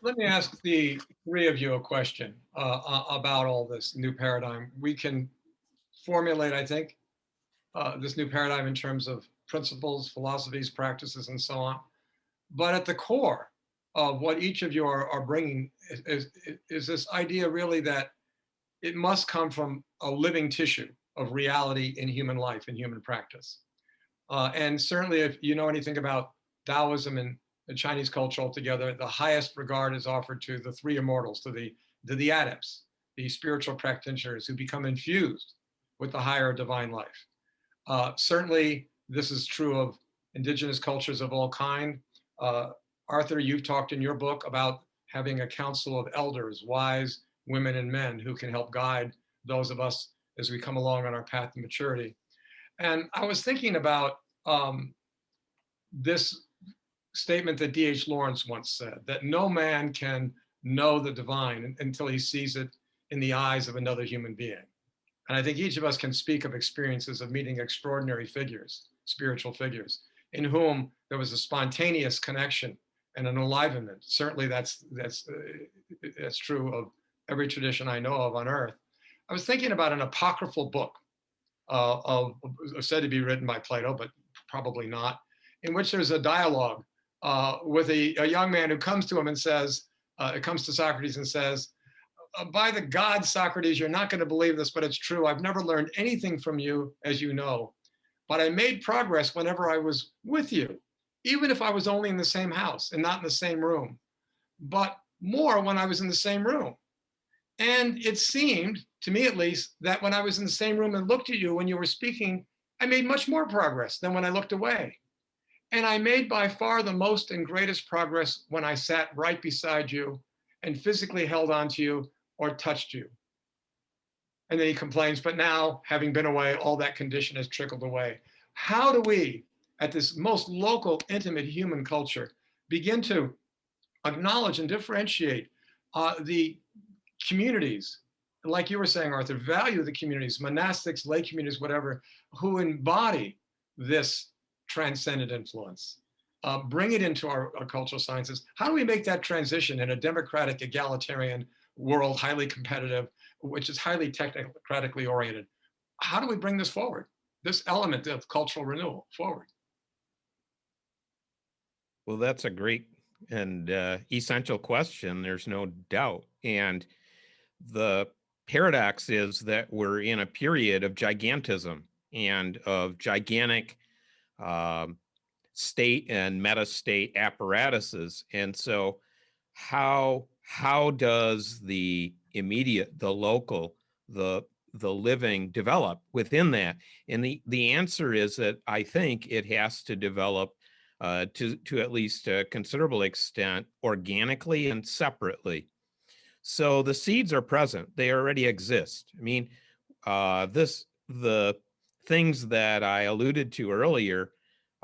Let me ask the three of you a question about all this new paradigm. We can formulate, I think, this new paradigm in terms of principles, philosophies, practices, and so on. But at the core of what each of you are bringing is this idea really that it must come from a living tissue of reality in human life, in human practice. And certainly if you know anything about Taoism and the Chinese culture altogether, the highest regard is offered to the three immortals, to the adepts, the spiritual practitioners who become infused with the higher divine life. Certainly, this is true of indigenous cultures of all kind. Arthur, you've talked in your book about having a council of elders, wise women and men who can help guide those of us as we come along on our path to maturity. And I was thinking about this statement that D.H. Lawrence once said, that no man can know the divine until he sees it in the eyes of another human being. And I think each of us can speak of experiences of meeting extraordinary figures, spiritual figures, in whom there was a spontaneous connection and an enlivenment. Certainly that's true of every tradition I know of on earth. I was thinking about an apocryphal book said to be written by Plato, but probably not, in which there's a dialogue with a young man who comes to him and says, it comes to Socrates and says, by the gods, Socrates, you're not going to believe this, but it's true. I've never learned anything from you, as you know, but I made progress whenever I was with you, even if I was only in the same house and not in the same room, but more when I was in the same room. And it seemed, to me at least, that when I was in the same room and looked at you when you were speaking, I made much more progress than when I looked away. And I made by far the most and greatest progress when I sat right beside you and physically held onto you or touched you. And then he complains, but now, having been away, all that condition has trickled away. How do we, at this most local, intimate human culture, begin to acknowledge and differentiate the communities, like you were saying, Arthur, value the communities, monastics, lay communities, whatever, who embody this transcendent influence, bring it into our cultural sciences? How do we make that transition in a democratic, egalitarian world, highly competitive, which is highly technocratically oriented? How do we bring this forward, this element of cultural renewal forward? Well, that's a great and essential question. There's no doubt. And the paradox is that we're in a period of gigantism and of gigantic state and meta-state apparatuses. And so how does the immediate, the local, the living develop within that? And the answer is that I think it has to develop to at least a considerable extent organically and separately. So the seeds are present; they already exist. I mean, the things that I alluded to earlier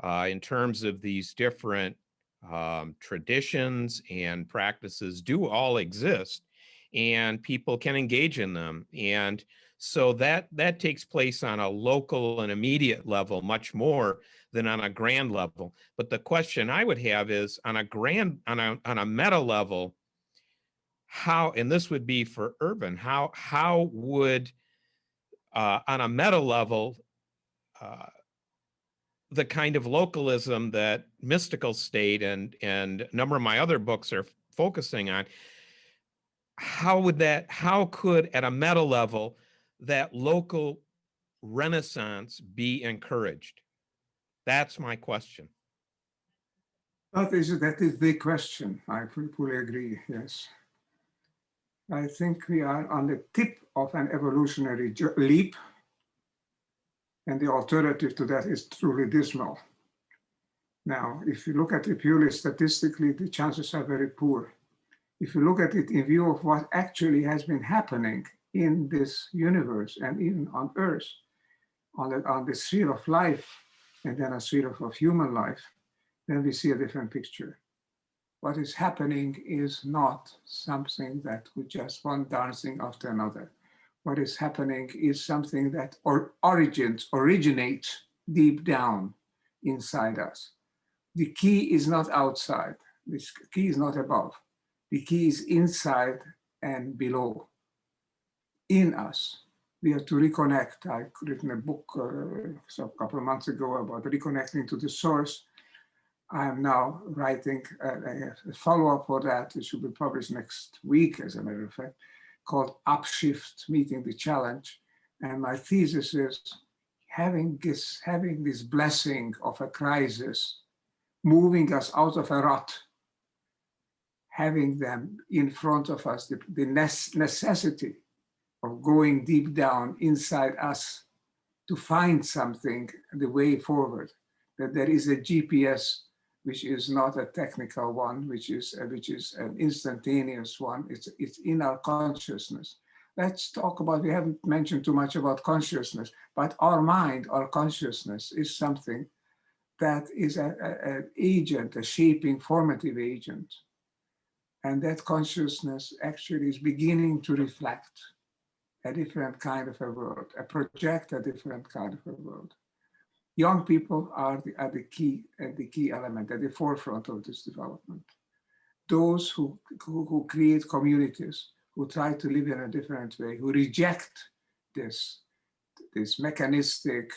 in terms of these different traditions and practices do all exist, and people can engage in them. And so that takes place on a local and immediate level much more than on a grand level. But the question I would have is on a meta level, how, and this would be for Ervin, how would on a meta level the kind of localism that Mystical State and a number of my other books are focusing on, how could at a meta level that local renaissance be encouraged? That's my question. That is the question. I fully agree, yes. I think we are on the tip of an evolutionary leap, and the alternative to that is truly dismal. Now, if you look at it purely statistically, the chances are very poor. If you look at it in view of what actually has been happening in this universe and even on Earth, on the sphere of life, and then a sphere of human life, then we see a different picture. What is happening is not something that would just one dancing after another. What is happening is something that originates deep down inside us. The key is not outside. The key is not above. The key is inside and below, in us. We have to reconnect. I've written a book a couple of months ago about reconnecting to the source. I am now writing a follow-up for that. It should be published next week, as a matter of fact, called Upshift, Meeting the Challenge. And my thesis is having this blessing of a crisis, moving us out of a rut, having them in front of us, the necessity of going deep down inside us to find something, the way forward, that there is a GPS, which is not a technical one, which is an instantaneous one. It's in our consciousness. Let's talk about, we haven't mentioned too much about consciousness, but our mind, our consciousness is something that is an agent, a shaping, formative agent. And that consciousness actually is beginning to reflect a different kind of a world, project a different kind of a world. Young people are the key element, at the forefront of this development. Those who create communities, who try to live in a different way, who reject this mechanistic,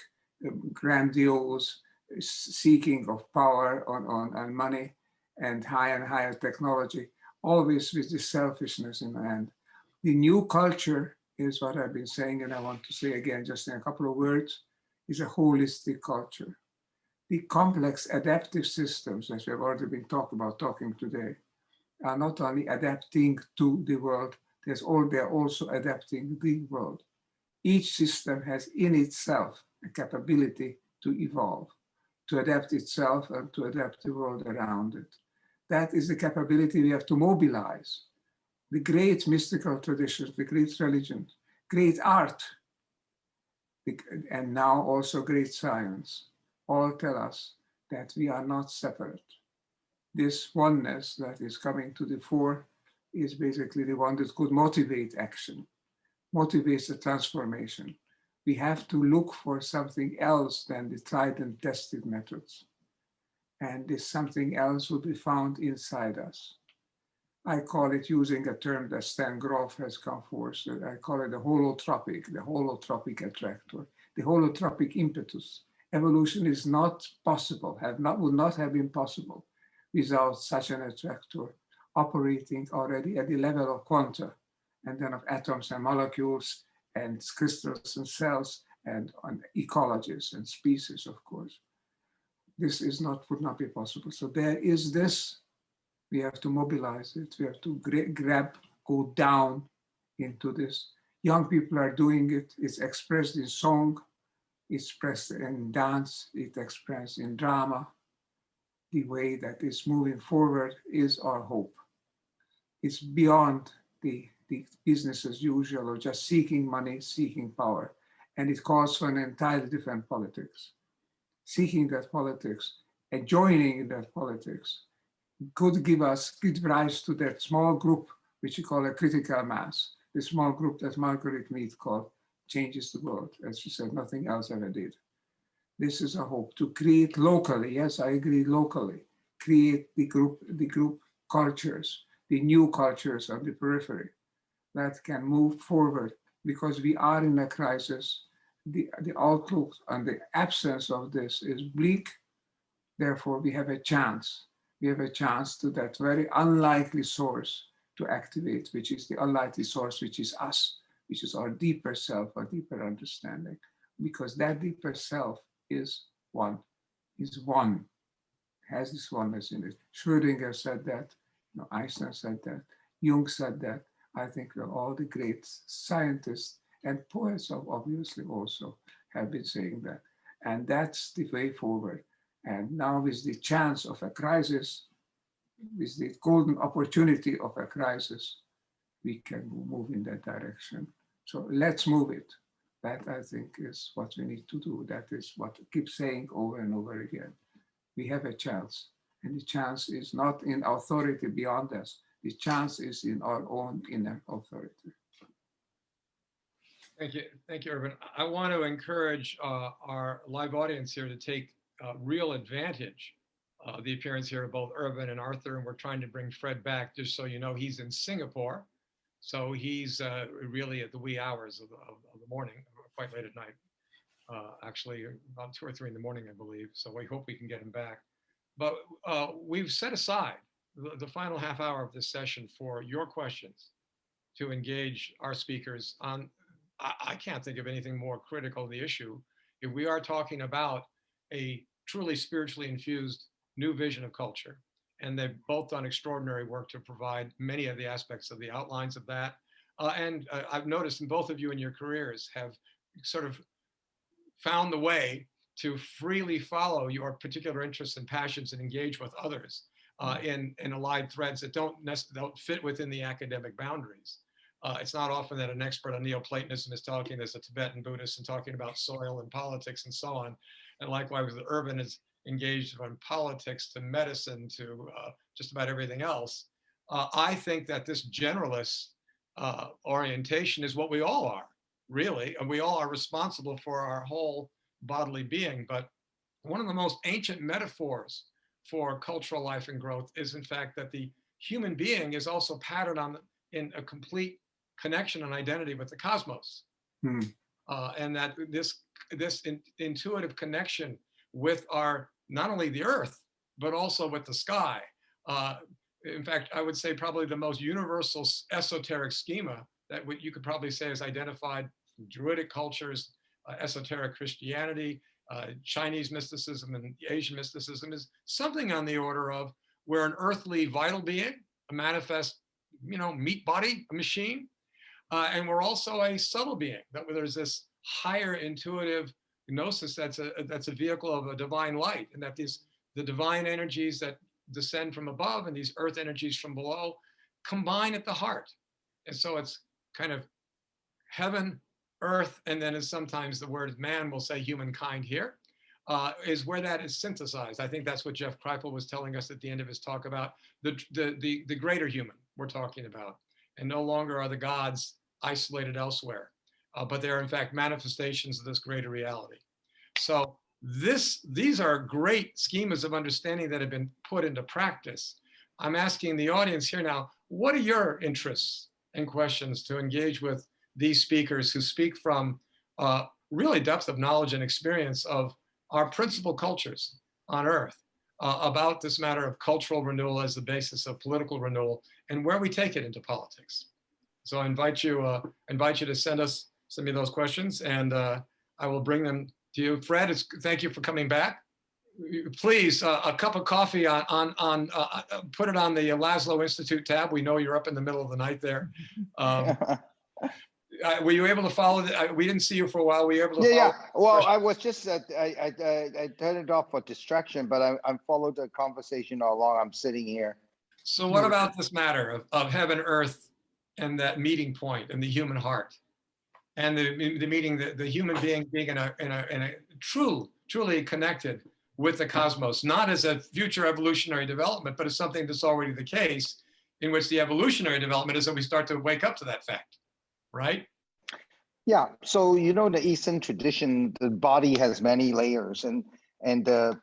grandiose seeking of power on money and higher technology, always with this selfishness in mind. The new culture is what I've been saying, and I want to say again, just in a couple of words, is a holistic culture. The complex adaptive systems, as we've already been talking today, are not only adapting to the world, they're also adapting the world. Each system has in itself a capability to evolve, to adapt itself and to adapt the world around it. That is the capability we have to mobilize. The great mystical traditions, the great religions, great art, and now also great science, all tell us that we are not separate. This oneness that is coming to the fore is basically the one that could motivate action, motivates the transformation. We have to look for something else than the tried and tested methods. And this something else will be found inside us. I call it, using a term that Stan Grof has come forth, I call it the holotropic attractor, the holotropic impetus. Evolution is not possible, would not have been possible without such an attractor operating already at the level of quanta, and then of atoms and molecules and crystals and cells and on ecologies and species, of course. This would not be possible. So there is this. We have to mobilize it. We have to go down into this. Young people are doing it. It's expressed in song, it's expressed in dance, it's expressed in drama. The way that is moving forward is our hope. It's beyond the business as usual of just seeking money, seeking power. And it calls for an entirely different politics. Seeking that politics and joining in that politics could give rise to that small group, which you call a critical mass, the small group that Margaret Mead called changes the world. As she said, nothing else ever did. This is a hope to create locally, yes, I agree, locally, create the group cultures, the new cultures on the periphery that can move forward, because we are in a crisis. The outlook and the absence of this is bleak. Therefore, we have a chance. We have a chance to that very unlikely source to activate, which is the unlikely source, which is us, which is our deeper self, our deeper understanding, because that deeper self is one, has this oneness in it. Schrödinger said that, Einstein said that, Jung said that. I think all the great scientists and poets obviously also have been saying that. And that's the way forward. And now with the chance of a crisis, with the golden opportunity of a crisis, we can move in that direction. So let's move it. That, I think, is what we need to do. That is what I keep saying over and over again. We have a chance, and the chance is not in authority beyond us. The chance is in our own inner authority. Thank you, Ervin. I want to encourage our live audience here to take real advantage the appearance here of both Ervin and Arthur, and we're trying to bring Fred back. Just so you know, he's in Singapore, so he's really at the wee hours of the morning, quite late at night. Actually, about 2 or 3 in the morning, I believe. So we hope we can get him back. But we've set aside the final half hour of this session for your questions to engage our speakers on. I can't think of anything more critical of the issue. If we are talking about a truly spiritually infused new vision of culture, and they've both done extraordinary work to provide many of the aspects of the outlines of that. And I've noticed, and both of you in your careers have sort of found the way to freely follow your particular interests and passions and engage with others in allied threads that don't fit within the academic boundaries. It's not often that an expert on Neoplatonism is talking as a Tibetan Buddhist and talking about soil and politics and so on. And likewise, Ervin is engaged from politics to medicine to just about everything else. I think that this generalist orientation is what we all are, really. And we all are responsible for our whole bodily being. But one of the most ancient metaphors for cultural life and growth is, in fact, that the human being is also patterned in a complete connection and identity with the cosmos. And that this intuitive connection with not only the earth, but also with the sky. In fact, I would say probably the most universal esoteric schema that you could probably say is identified from Druidic cultures, esoteric Christianity, Chinese mysticism, and Asian mysticism is something on the order of we're an earthly vital being, a manifest, meat body, a machine, and we're also a subtle being. That there's this higher intuitive gnosis that's a vehicle of a divine light, and that the divine energies that descend from above and these earth energies from below combine at the heart. And so it's kind of heaven, earth, and then as sometimes the word man will say humankind here, is where that is synthesized. I think that's what Jeff Kripal was telling us at the end of his talk about the greater human we're talking about. And no longer are the gods isolated elsewhere, but they are in fact manifestations of this greater reality. So these are great schemas of understanding that have been put into practice. I'm asking the audience here now, what are your interests and questions to engage with these speakers who speak from really depth of knowledge and experience of our principal cultures on Earth about this matter of cultural renewal as the basis of political renewal and where we take it into politics. So I invite you to send me those questions, and I will bring them to you. Fred, thank you for coming back. Please, a cup of coffee put it on the Laszlo Institute tab. We know you're up in the middle of the night there. Were you able to follow? We didn't see you for a while. Were you able to follow? Yeah. Well, I was just, I turned it off for distraction, but I followed the conversation all along. I'm sitting here. So what about this matter of heaven, earth, and that meeting point and the human heart? And the meeting, the human being being in a truly connected with the cosmos, not as a future evolutionary development, but as something that's already the case, in which the evolutionary development is that we start to wake up to that fact, right? Yeah. So the Eastern tradition, the body has many layers, and the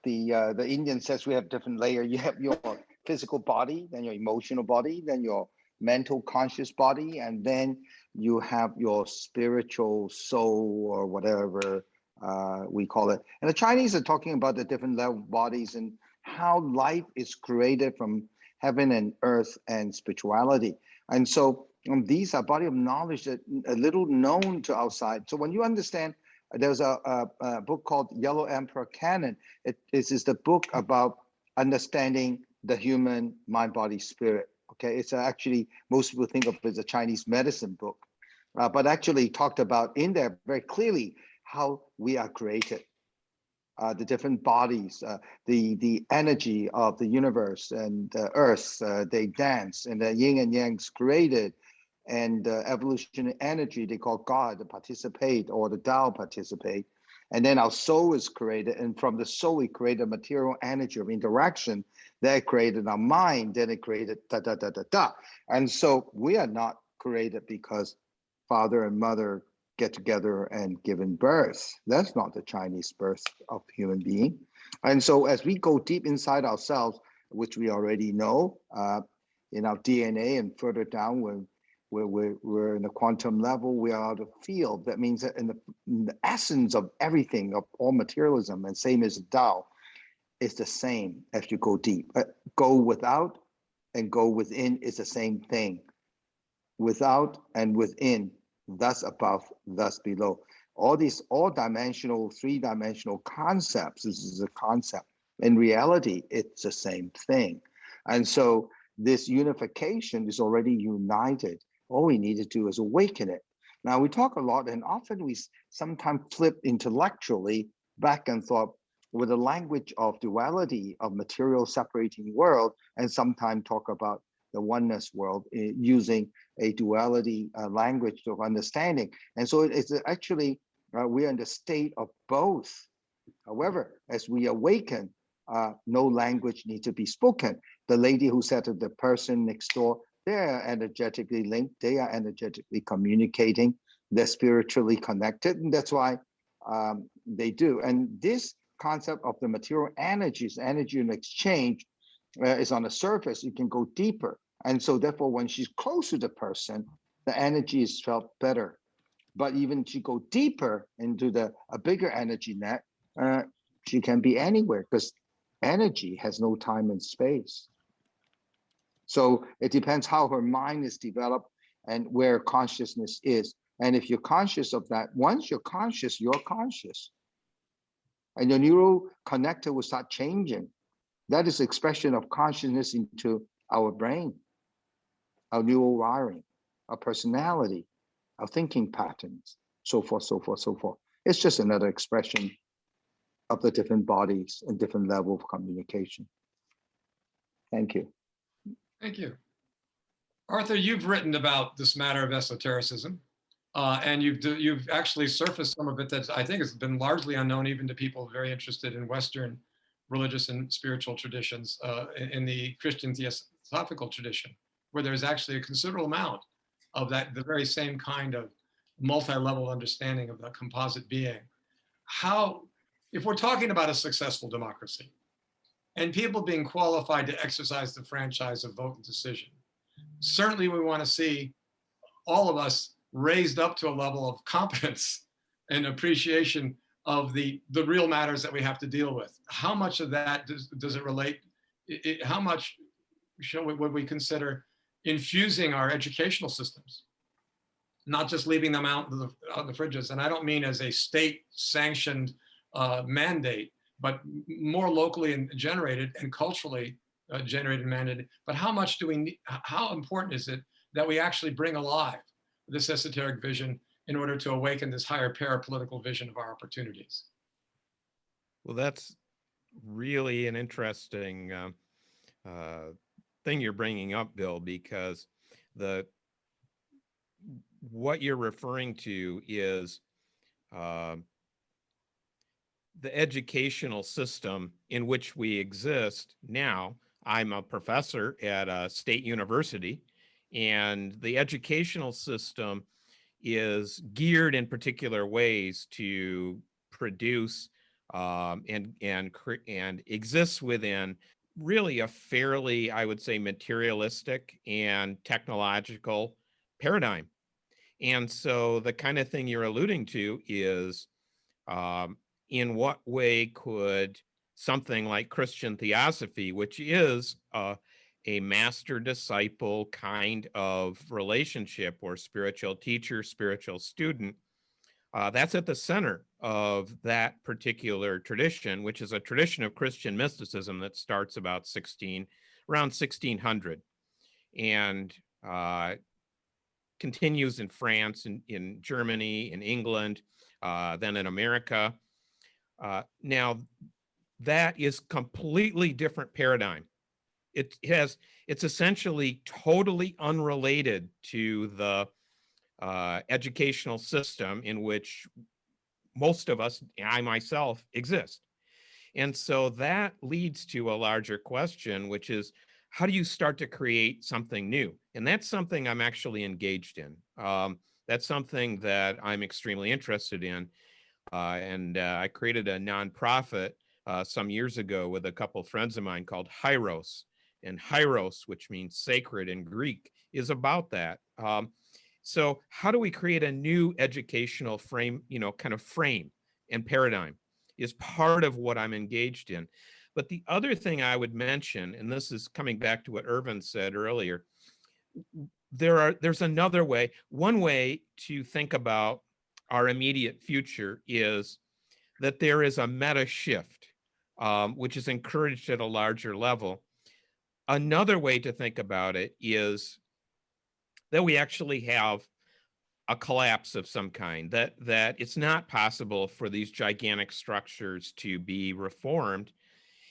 Indian says we have different layers. You have your physical body, then your emotional body, then your mental conscious body, and then you have your spiritual soul, or whatever we call it. And the Chinese are talking about the different level bodies and how life is created from heaven and earth and spirituality. And so these are body of knowledge that a little known to outside. So when you understand, there's a book called Yellow Emperor Canon. This is the book about understanding the human mind, body, spirit. Okay, it's actually, most people think of it as a Chinese medicine book, but actually talked about in there very clearly how we are created, the different bodies, the energy of the universe and the earth, they dance, and the yin and yang's created, and evolutionary energy they call God participate, or the Tao participate, and then our soul is created, and from the soul we create a material energy of interaction that created our mind, then it created da. And so we are not created because father and mother get together and given birth. That's not the Chinese birth of human being. And so as we go deep inside ourselves, which we already know in our DNA and further down when we're in the quantum level, we are out of field. That means that in the essence of everything, of all materialism, and same as Tao, is the same as you go deep. Go without and go within is the same thing. Without and within, thus above, thus below. All these all-dimensional, three-dimensional concepts, this is a concept. In reality, it's the same thing. And so this unification is already united. All we need to do is awaken it. Now, we talk a lot, and often we sometimes flip intellectually back and forth with the language of duality of material separating world, and sometimes talk about the oneness world using a duality language of understanding. And so it's actually, we're in the state of both. However, as we awaken, no language needs to be spoken. The lady who said to the person next door, they're energetically linked, they are energetically communicating, they're spiritually connected, and that's why they do. And this concept of the material energies, energy in exchange, is on the surface. You can go deeper. And so therefore, when she's close to the person, the energy is felt better. But even if she go deeper into a bigger energy net, she can be anywhere because energy has no time and space. So it depends how her mind is developed and where consciousness is. And if you're conscious of that, once you're conscious, you're conscious. And your neural connector will start changing. That is expression of consciousness into our brain, our neural wiring, our personality, our thinking patterns, so forth, so forth, so forth. It's just another expression of the different bodies and different level of communication. Thank you. Thank you. Arthur, you've written about this matter of esotericism, and you've actually surfaced some of it that I think has been largely unknown even to people very interested in Western religious and spiritual traditions, in the Christian theosophical tradition, where there's actually a considerable amount of that, the very same kind of multi-level understanding of the composite being. How, if we're talking about a successful democracy and people being qualified to exercise the franchise of vote and decision, certainly we want to see all of us raised up to a level of competence and appreciation of the real matters that we have to deal with. How much of that does it relate? How much would we consider infusing our educational systems, not just leaving them out on the fridges? And I don't mean as a state-sanctioned mandate, but more locally generated and culturally generated mandated. But how much do we need, how important is it that we actually bring alive this esoteric vision in order to awaken this higher parapolitical vision of our opportunities? Well, that's really an interesting thing you're bringing up, Bill, because what you're referring to is the educational system in which we exist now. I'm a professor at a state university, and the educational system is geared in particular ways to produce and exists within really a fairly, I would say, materialistic and technological paradigm. And so the kind of thing you're alluding to is, in what way could something like Christian theosophy, which is a master-disciple kind of relationship, or spiritual teacher, spiritual student, that's at the center of that particular tradition, which is a tradition of Christian mysticism that starts about around 1600, and continues in France, in Germany, in England, then in America. Now, that is completely different paradigm. It's essentially totally unrelated to the educational system in which most of us, I myself, exist. And so that leads to a larger question, which is, how do you start to create something new? And that's something I'm actually engaged in. That's something that I'm extremely interested in. And I created a nonprofit some years ago with a couple friends of mine called Hyros. And Hyros, which means sacred in Greek, is about that. So how do we create a new educational frame, kind of frame and paradigm is part of what I'm engaged in. But the other thing I would mention, and this is coming back to what Ervin said earlier, there's another way. One way to think about our immediate future is that there is a meta shift, which is encouraged at a larger level. Another way to think about it is that we actually have a collapse of some kind, that it's not possible for these gigantic structures to be reformed.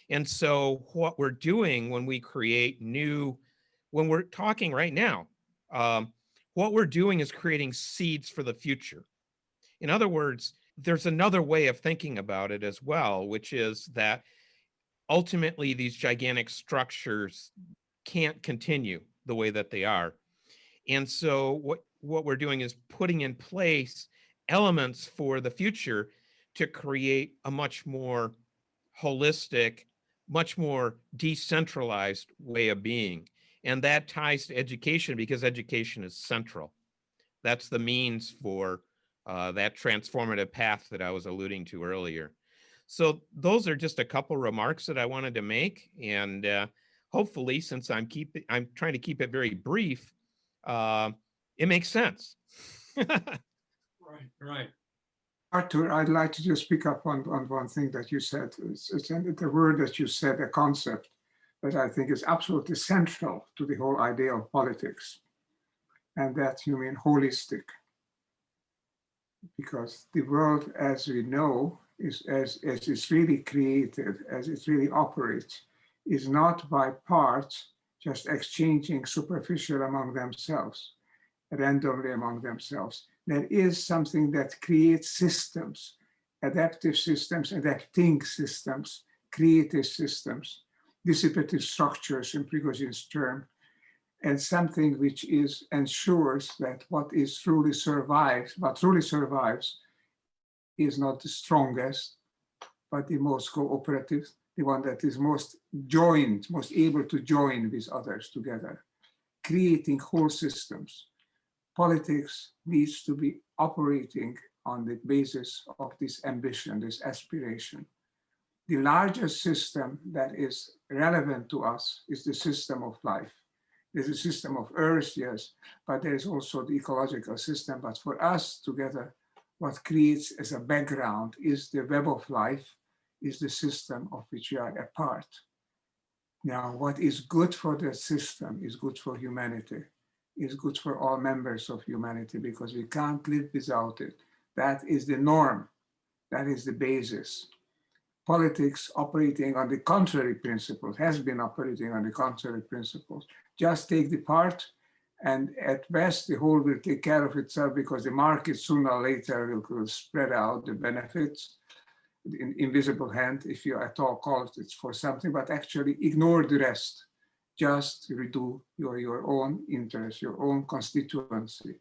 And so what we're doing when we create when we're talking right now, what we're doing is creating seeds for the future. In other words, there's another way of thinking about it as well, which is that ultimately these gigantic structures can't continue the way that they are. And so what we're doing is putting in place elements for the future to create a much more holistic, much more decentralized way of being. And that ties to education because education is central. That's the means for that transformative path that I was alluding to earlier. So those are just a couple remarks that I wanted to make. And hopefully, since I'm trying to keep it very brief, it makes sense. Right. Arthur, I'd like to just pick up on one thing that you said. It's the word that you said, a concept that I think is absolutely central to the whole idea of politics. And that you mean holistic. Because the world as we know, as it's really created, as it really operates, is not by parts just exchanging superficial among themselves, randomly among themselves. There is something that creates systems, adaptive systems, adapting systems, creative systems, dissipative structures in Prigozhin's term, and something which ensures that what truly survives is not the strongest, but the most cooperative, the one that is most joined, most able to join with others together, creating whole systems. Politics needs to be operating on the basis of this ambition, this aspiration. The largest system that is relevant to us is the system of life. There's a system of Earth, yes, but there's also the ecological system. But for us together, what creates as a background is the web of life, is the system of which we are a part. Now, what is good for the system is good for humanity, is good for all members of humanity, because we can't live without it. That is the norm. That is the basis. Politics operating on the contrary principles, has been operating on the contrary principles. Just take the part, and at best, the whole will take care of itself because the market sooner or later will spread out the benefits. The invisible hand, if you at all call it for something, but actually ignore the rest. Just redo your own interest, your own constituency.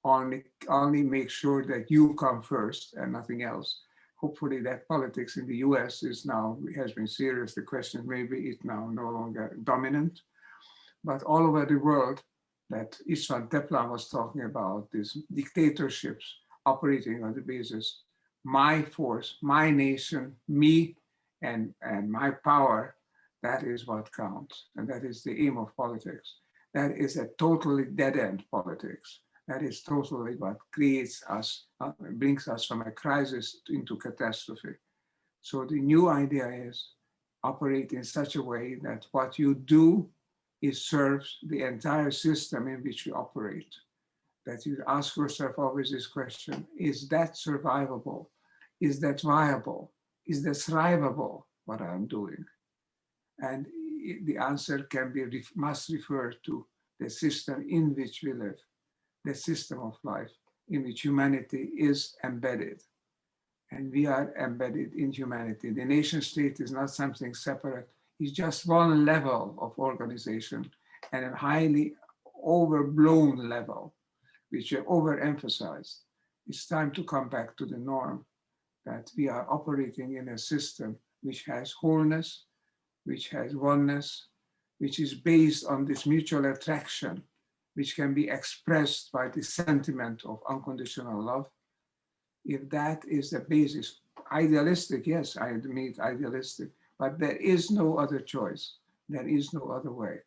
Only make sure that you come first and nothing else. Hopefully that politics in the US has been serious. The question maybe it's now no longer dominant, but all over the world that Istvan Teplan was talking about, these dictatorships operating on the basis, my force, my nation, me, and my power, that is what counts. And that is the aim of politics. That is a totally dead-end politics. That is totally what creates us, brings us from a crisis into catastrophe. So the new idea is operate in such a way that what you do serves the entire system in which you operate. That you ask yourself always this question, is that survivable? Is that viable? Is that thrivable, what I'm doing? And the answer must refer to the system in which we live, the system of life in which humanity is embedded. And we are embedded in humanity. The nation state is not something separate. It's just one level of organization and a highly overblown level, which are overemphasized. It's time to come back to the norm that we are operating in a system which has wholeness, which has oneness, which is based on this mutual attraction, which can be expressed by the sentiment of unconditional love. If that is the basis, idealistic, yes, I admit idealistic, but there is no other choice. There is no other way.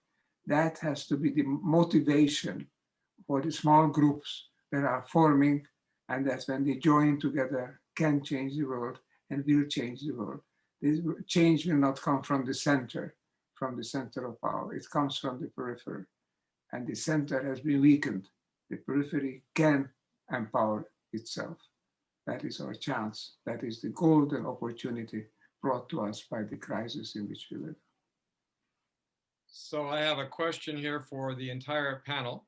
That has to be the motivation for the small groups that are forming, and that when they join together can change the world and will change the world. This change will not come from the center of power. It comes from the periphery. And the center has been weakened. The periphery can empower itself. That is our chance. That is the golden opportunity brought to us by the crisis in which we live. So I have a question here for the entire panel.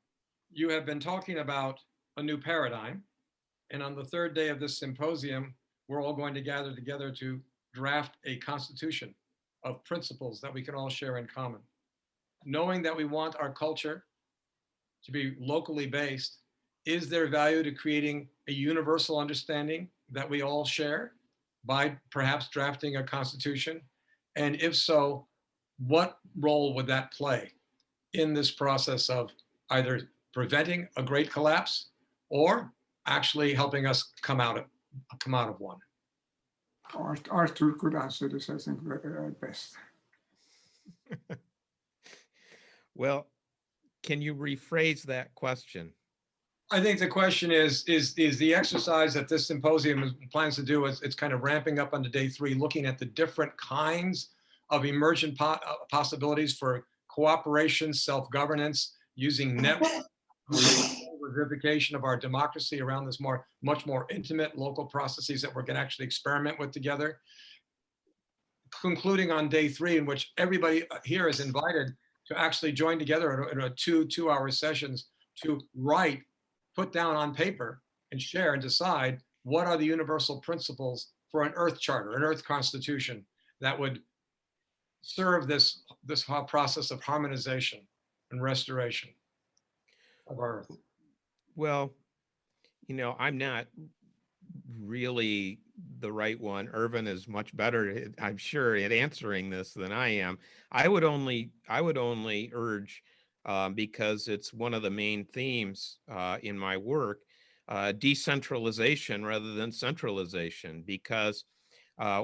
You have been talking about a new paradigm. And on the third day of this symposium, we're all going to gather together to draft a constitution of principles that we can all share in common. Knowing that we want our culture to be locally based, is there value to creating a universal understanding that we all share by perhaps drafting a constitution? And if so, what role would that play in this process of either preventing a great collapse or actually helping us come out of one? Arthur could answer this, I think, best. Well, can you rephrase that question? I think the question is the exercise that this symposium plans to do, it's kind of ramping up onto day 3, looking at the different kinds of emergent possibilities for cooperation, self-governance, using networks, revivification of our democracy around this much more intimate local processes that we're going to actually experiment with together. Concluding on day 3, in which everybody here is invited to actually join together in a two-hour sessions to write, put down on paper, and share and decide what are the universal principles for an Earth Charter, an Earth Constitution that would serve this process of harmonization and restoration of our Earth. Well, I'm not really the right one. Ervin is much better, I'm sure, at answering this than I am. I would only urge, because it's one of the main themes in my work, decentralization rather than centralization, because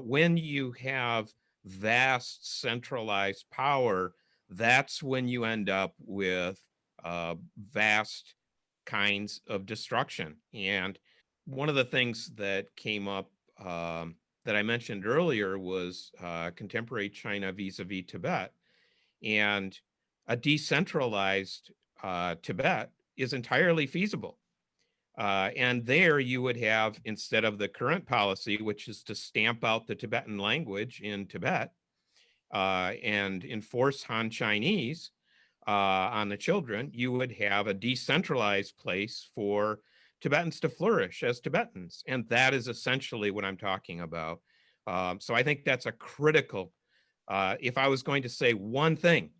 when you have vast centralized power, that's when you end up with vast kinds of destruction. And one of the things that came up that I mentioned earlier was contemporary China vis-a-vis Tibet. And a decentralized Tibet is entirely feasible. And there you would have, instead of the current policy, which is to stamp out the Tibetan language in Tibet and enforce Han Chinese on the children, you would have a decentralized place for Tibetans to flourish as Tibetans. And that is essentially what I'm talking about. So I think that's a critical, if I was going to say one thing,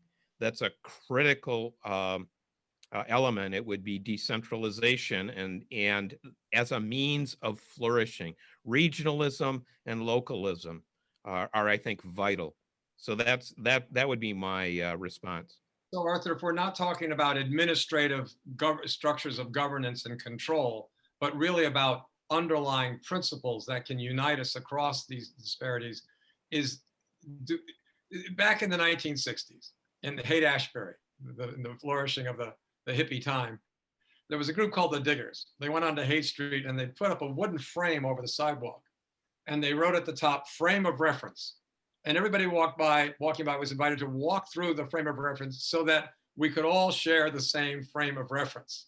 that's a critical element, it would be decentralization and as a means of flourishing. Regionalism and localism are I think, vital. So that would be my response. So Arthur, if we're not talking about administrative structures of governance and control, but really about underlying principles that can unite us across these disparities, back in the 1960s, in the Haight-Ashbury, the flourishing of the hippie time, there was a group called the Diggers. They went onto Haight Street and they put up a wooden frame over the sidewalk, and they wrote at the top, "Frame of Reference." And everybody walking by was invited to walk through the frame of reference so that we could all share the same frame of reference.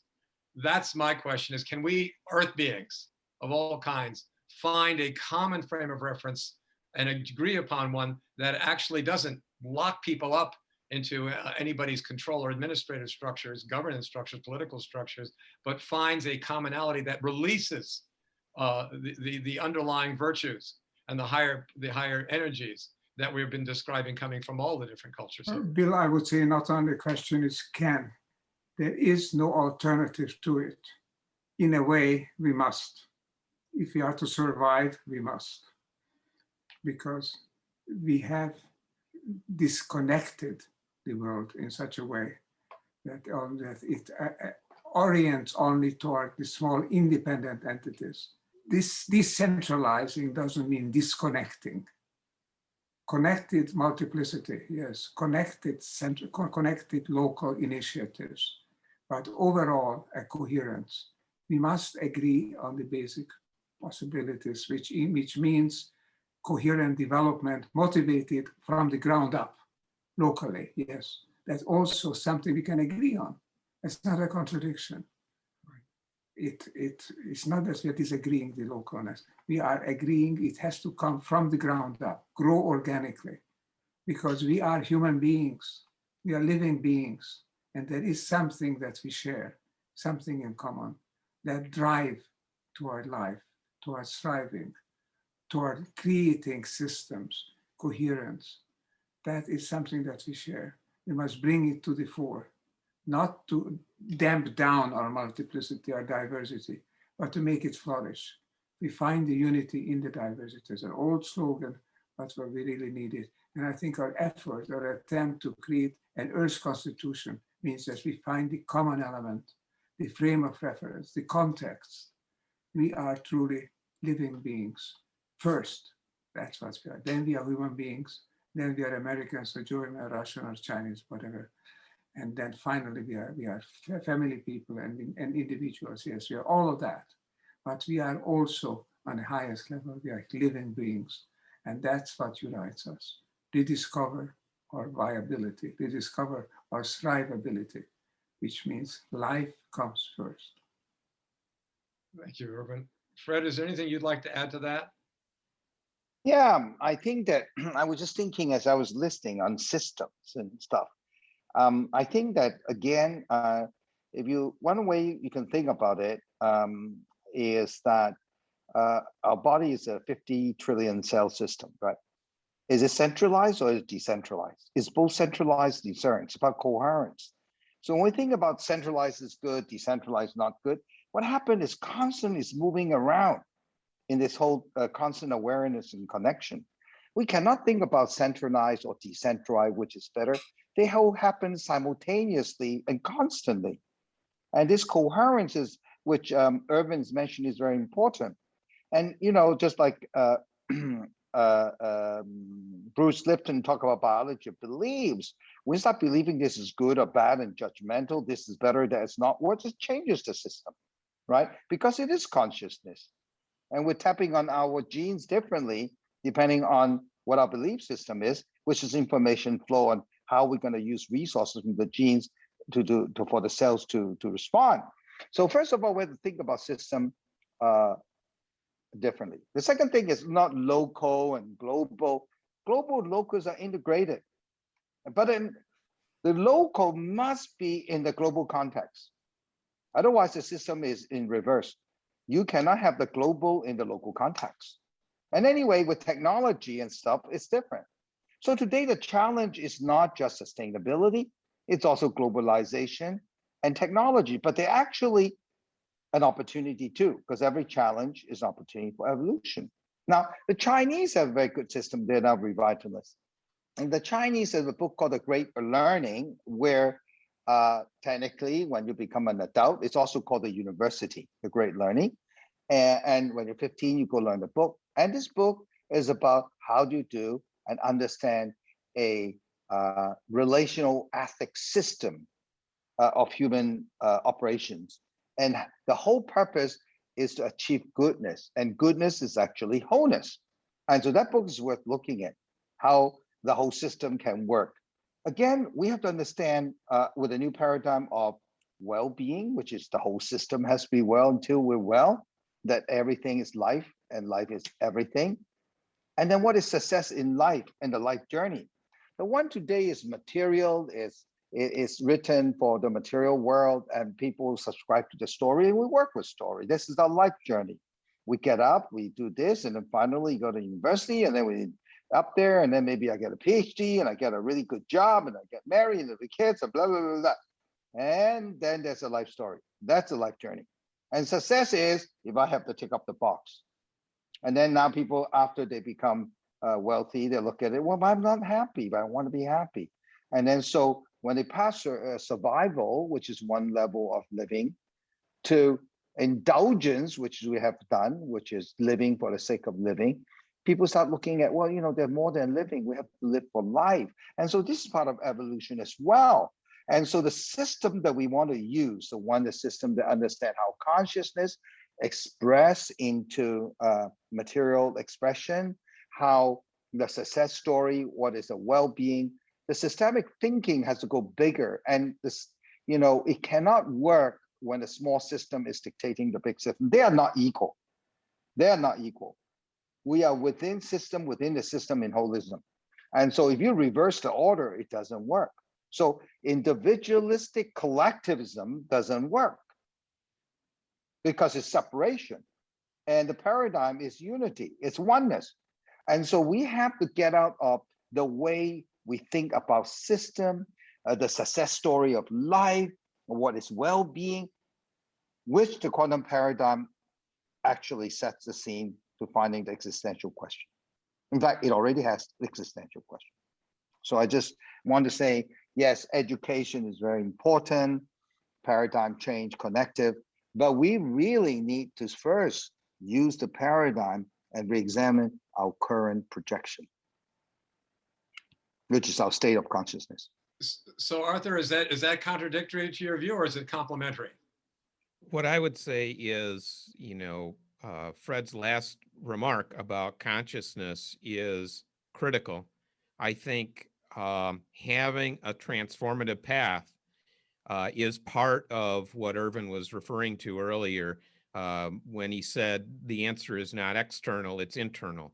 That's my question, is can we, Earth beings of all kinds, find a common frame of reference and agree upon one that actually doesn't lock people up into anybody's control or administrative structures, governance structures, political structures, but finds a commonality that releases the underlying virtues and the higher energies that we've been describing coming from all the different cultures. Bill, I would say not only the question is can. There is no alternative to it. In a way, we must. If we are to survive, we must. Because we have disconnected the world in such a way that it orients only toward the small independent entities. This decentralizing doesn't mean disconnecting. Connected multiplicity, yes, connected local initiatives, but overall a coherence. We must agree on the basic possibilities, which means coherent development motivated from the ground up, locally, yes. That's also something we can agree on. It's not a contradiction. It's not that we are disagreeing the localness. We are agreeing it has to come from the ground up, grow organically, because we are human beings. We are living beings, and there is something that we share, something in common, that drive toward life, toward thriving, toward creating systems, coherence. That is something that we share. We must bring it to the fore, not to damp down our multiplicity, our diversity, but to make it flourish. We find the unity in the diversity. It's an old slogan, but what we really need it. And I think our effort, our attempt to create an Earth Constitution means that we find the common element, the frame of reference, the context. We are truly living beings. First, that's what we are. Then we are human beings. Then we are Americans or German or Russian or Chinese, whatever. And then finally we are family people and individuals. Yes, we are all of that. But we are also on the highest level, we are living beings. And that's what unites us. Rediscover our viability, rediscover our thrivability, which means life comes first. Thank you, Ervin. Fred, is there anything you'd like to add to that? Yeah, I think that I was just thinking as I was listening on systems and stuff. I think that again, if you one way you can think about it is that our body is a 50 trillion cell system, right? Is it centralized or is it decentralized? It's both centralized and decentralized. It's about coherence. So when we think about centralized is good, decentralized not good, what happened is constant is moving around in this whole constant awareness and connection. We cannot think about centralized or decentralized, which is better. They all happen simultaneously and constantly. And this coherence is, which Ervin's mentioned, is very important. And, you know, just like Bruce Lipton talk about biology of beliefs, we start believing this is good or bad and judgmental, this is better, that's not, what just changes the system, right? Because it is consciousness. And we're tapping on our genes differently, depending on what our belief system is, which is information flow and how we're going to use resources from the genes for the cells to respond. So first of all, we have to think about system differently. The second thing is not local and global. Global and locals are integrated, but then the local must be in the global context. Otherwise, the system is in reverse. You cannot have the global in the local context. And anyway, with technology and stuff, it's different. So today, the challenge is not just sustainability, it's also globalization and technology, but they're actually an opportunity too, because every challenge is an opportunity for evolution. Now, the Chinese have a very good system. They're now revitalists. And the Chinese have a book called The Great Learning, where technically, when you become an adult, it's also called the university, The Great Learning. And when you're 15, you go learn the book. And this book is about how do you do and understand a relational ethics system of human operations. And the whole purpose is to achieve goodness. And goodness is actually wholeness. And so that book is worth looking at, how the whole system can work. Again, we have to understand with a new paradigm of well-being, which is the whole system has to be well until we're well, that everything is life and life is everything. And then what is success in life and the life journey? The one today is material, is written for the material world, and people subscribe to the story and we work with story. This is our life journey. We get up, we do this, and then finally go to university, and then we up there, and then maybe I get a PhD and I get a really good job and I get married and the kids and blah, blah, blah, blah. And then there's a life story. That's a life journey. And success is if I have to tick up the box. And then now people, after they become wealthy, they look at it, well, I'm not happy, but I want to be happy. And then so when they pass survival, which is one level of living, to indulgence, which we have done, which is living for the sake of living, people start looking at, well, you know, there's more than living. We have to live for life. And so this is part of evolution as well. And so the system that we want to use, the system that understand how consciousness express into material expression, how the success story, what is the well-being, the systemic thinking has to go bigger. And this, you know, it cannot work when a small system is dictating the big system. They are not equal. They are not equal. We are within the system in holism. And so if you reverse the order, it doesn't work. So individualistic collectivism doesn't work because it's separation. And the paradigm is unity, it's oneness. And so we have to get out of the way we think about system, the success story of life, what is well-being, which the quantum paradigm actually sets the scene to finding the existential question. In fact, it already has the existential question. So I just want to say, yes, education is very important, paradigm change, connective, but we really need to first use the paradigm and re-examine our current projection, which is our state of consciousness. So Arthur, is that contradictory to your view, or is it complementary? What I would say is, you know, Fred's last remark about consciousness is critical. I think having a transformative path is part of what Ervin was referring to earlier when he said the answer is not external, it's internal.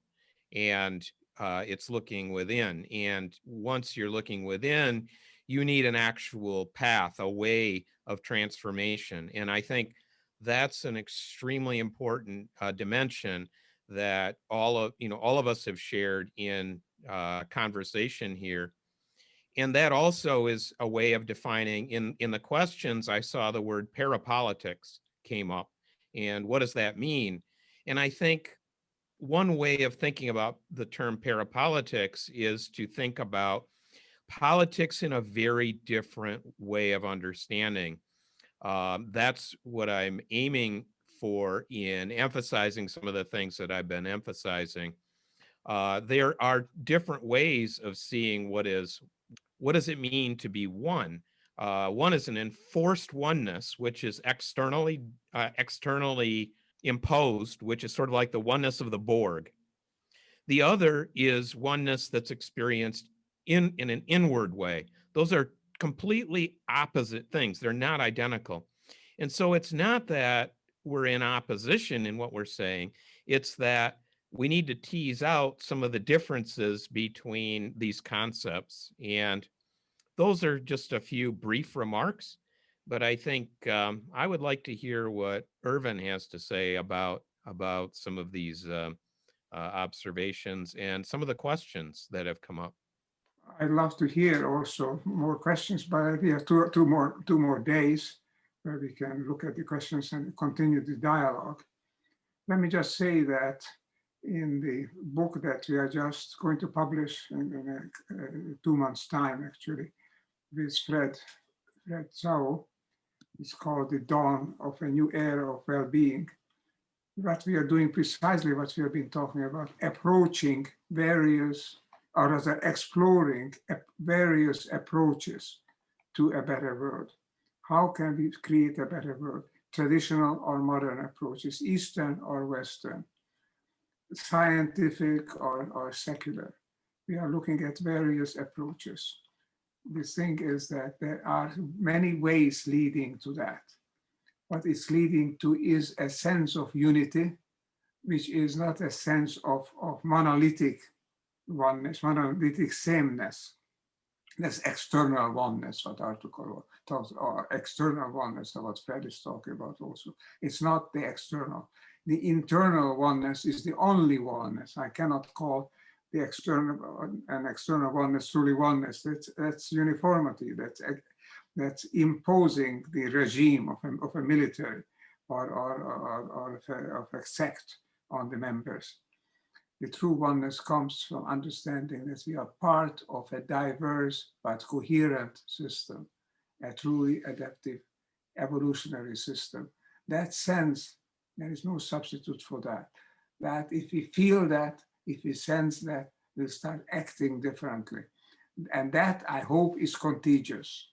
And it's looking within. And once you're looking within, you need an actual path, a way of transformation. And I think that's an extremely important dimension that all of us have shared in conversation here. And that also is a way of defining, in the questions, I saw the word parapolitics came up. And what does that mean? And I think one way of thinking about the term parapolitics is to think about politics in a very different way of understanding. That's what I'm aiming for in emphasizing some of the things that I've been emphasizing. There are different ways of seeing what does it mean to be one. One is an enforced oneness, which is externally imposed, which is sort of like the oneness of the Borg. The other is oneness that's experienced in an inward way. Those are completely opposite things. They're not identical. And so it's not that we're in opposition in what we're saying. It's that we need to tease out some of the differences between these concepts. And those are just a few brief remarks. But I think I would like to hear what Ervin has to say about some of these observations and some of the questions that have come up. I'd love to hear also more questions, but we have two more days where we can look at the questions and continue the dialogue. Let me just say that in the book that we are just going to publish in 2 months' time, actually, with Fred Tsao, it's called The Dawn of a New Era of Well-Being. What we are doing precisely what we have been talking about, approaching various, or rather exploring various approaches to a better world. How can we create a better world? Traditional or modern approaches, Eastern or Western, scientific or secular. We are looking at various approaches. The thing is that there are many ways leading to that. What it's leading to is a sense of unity, which is not a sense of monolithic oneness, monolithic sameness. That's external oneness, what Arthur talks, or external oneness, what Fred is talking about also. It's not the external. The internal oneness is the only oneness. I cannot call the external oneness truly oneness. That's uniformity. That's imposing the regime of a military or of a sect on the members. The true oneness comes from understanding that we are part of a diverse but coherent system, a truly adaptive evolutionary system. That sense, there is no substitute for that. That if we feel that, if we sense that, we'll start acting differently. And that, I hope, is contagious.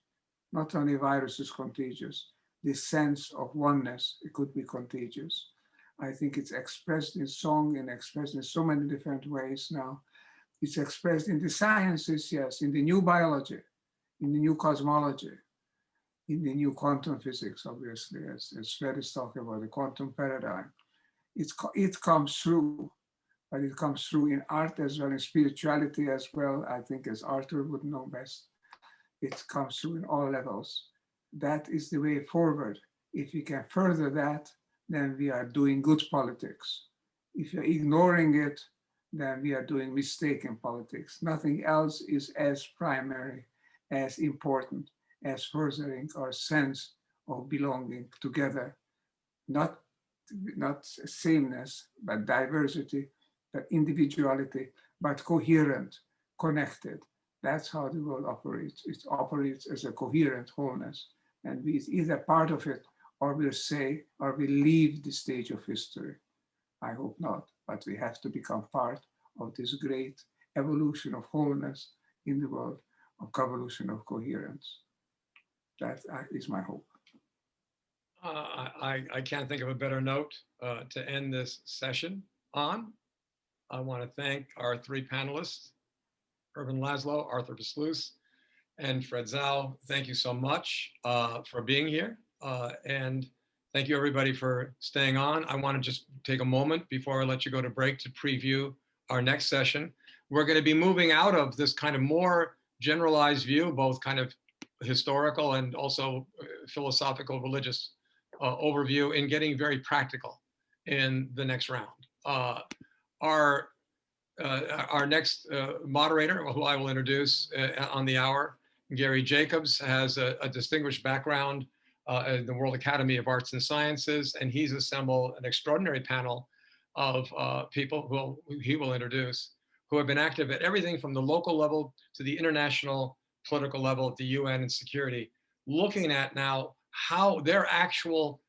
Not only virus is contagious, this sense of oneness, it could be contagious. I think it's expressed in song and expressed in so many different ways now. It's expressed in the sciences, yes, in the new biology, in the new cosmology, in the new quantum physics, obviously, as Fred is talking about, the quantum paradigm. It comes through, but it comes through in art as well, in spirituality as well, I think, as Arthur would know best. It comes through in all levels. That is the way forward. If we can further that, then we are doing good politics. If you're ignoring it, then we are doing mistaken politics. Nothing else is as primary, as important, as furthering our sense of belonging together. Not sameness, but diversity, but individuality, but coherent, connected. That's how the world operates. It operates as a coherent wholeness. And we either part of it, or we'll say, or we leave the stage of history. I hope not, but we have to become part of this great evolution of wholeness in the world, of convolution of coherence. That is my hope. I can't think of a better note to end this session on. I want to thank our three panelists, Ervin Laszlo, Arthur Versluis, and Fred Tsao. Thank you so much for being here. And thank you everybody for staying on. I want to just take a moment before I let you go to break to preview our next session. We're going to be moving out of this kind of more generalized view, both kind of historical and also philosophical, religious overview, and getting very practical in the next round. Our next moderator, who I will introduce on the hour, Gary Jacobs, has a distinguished background in the World Academy of Arts and Sciences, and he's assembled an extraordinary panel of people who he will introduce, who have been active at everything from the local level to the international political level at the UN and security, looking at now how their actual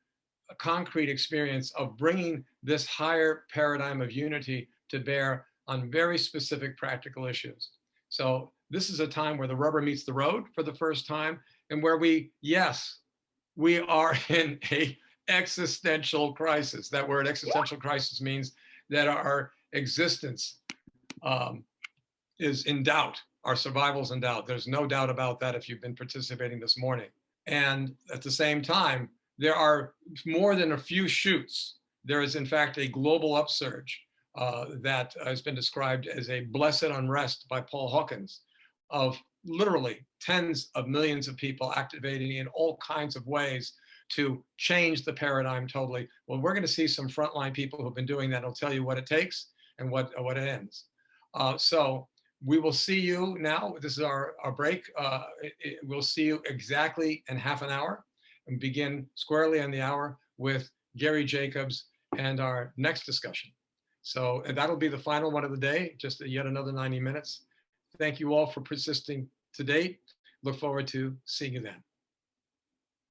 concrete experience of bringing this higher paradigm of unity to bear on very specific practical issues. So this is a time where the rubber meets the road for the first time, and where we are in a existential crisis. That word existential crisis means that our existence is in doubt. Our survival is in doubt. There's no doubt about that if you've been participating this morning. And at the same time, there are more than a few shoots. There is, in fact, a global upsurge that has been described as a blessed unrest by Paul Hawkins, of literally tens of millions of people activating in all kinds of ways to change the paradigm totally. Well, we're going to see some frontline people who've been doing that. I'll tell you what it takes and what it ends. So we will see you now. This is our break. We'll see you exactly in half an hour, and begin squarely on the hour with Gary Jacobs and our next discussion. So that'll be the final one of the day, just yet another 90 minutes. Thank you all for persisting to date. Look forward to seeing you then.